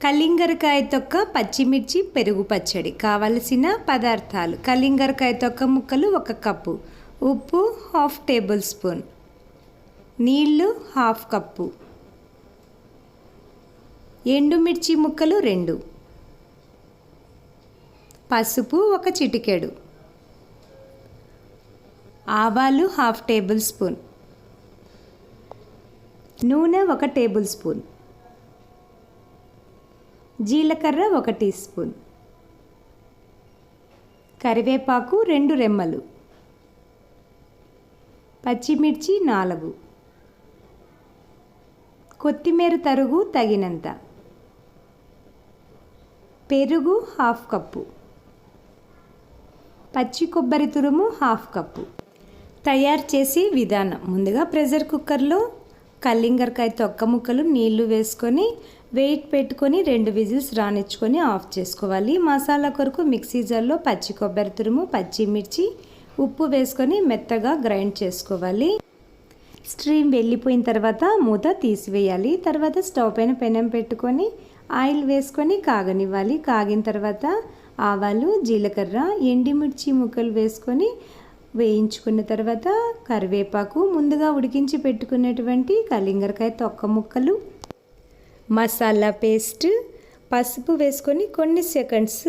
కలింగరకాయ తొక్క, పచ్చిమిర్చి, పెరుగు పచ్చడి. కావలసిన పదార్థాలు: కలింగరకాయ తొక్క ముక్కలు 1 కప్పు, ఉప్పు 1/2 టేబుల్ స్పూన్, నీళ్లు 1/2 కప్పు, ఎండుమిర్చి ముక్కలు 2, పసుపు 1 చిటికెడు, ఆవాలు 1/2 టేబుల్ స్పూన్, నూనె 1 టేబుల్ స్పూన్, జీలకర్ర 1 టీ స్పూన్, కరివేపాకు 2 రెమ్మలు, పచ్చిమిర్చి 4, కొత్తిమీర తరుగు తగినంత, పెరుగు 1/2 కప్పు, పచ్చి కొబ్బరి తురుము 1/2 కప్పు. తయారు చేసే విధానం: ముందుగా ప్రెషర్ కుక్కర్లో కలింగరకాయ తొక్క ముక్కలు నీళ్లు వేసుకొని వెయిట్ పెట్టుకొని 2 విజిల్స్ రానిచ్చుకొని ఆఫ్ చేసుకోవాలి. మసాలా కొరకు మిక్సీ జార్లో పచ్చి కొబ్బరి తురుము, పచ్చిమిర్చి, ఉప్పు వేసుకొని మెత్తగా గ్రైండ్ చేసుకోవాలి. స్టీమ్ వెళ్ళిపోయిన తర్వాత మూత తీసివేయాలి. తర్వాత స్టవ్ పైన పెనం పెట్టుకొని ఆయిల్ వేసుకొని కాగనివ్వాలి. కాగిన తర్వాత ఆవాలు, జీలకర్ర, ఎండుమిర్చి ముక్కలు వేసుకొని వేయించుకున్న తర్వాత కరివేపాకు, ముందుగా ఉడికించి పెట్టుకున్నటువంటి కలింగరకాయ తొక్క ముక్కలు, మసాలా పేస్ట్, పసుపు వేసుకొని కొన్ని సెకండ్స్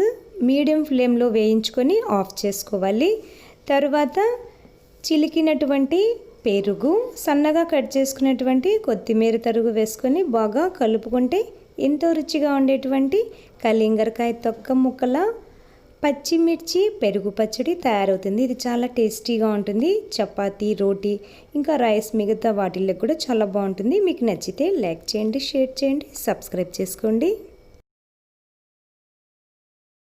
మీడియం ఫ్లేమ్లో వేయించుకొని ఆఫ్ చేసుకోవాలి. తర్వాత చిలికినటువంటి పెరుగు, సన్నగా కట్ చేసుకున్నటువంటి కొత్తిమీర తరుగు వేసుకొని బాగా కలుపుకుంటే ఎంతో రుచిగా ఉండేటువంటి కలింగరకాయ తొక్క ముక్కల పచ్చిమిర్చి పెరుగు పచ్చడి తయారవుతుంది. ఇది చాలా టేస్టీగా ఉంటుంది. చపాతీ, రోటీ, ఇంకా రైస్ మిగతా వాటిల్లో కూడా చాలా బాగుంటుంది. మీకు నచ్చితే లైక్ చేయండి, షేర్ చేయండి, సబ్స్క్రైబ్ చేసుకోండి.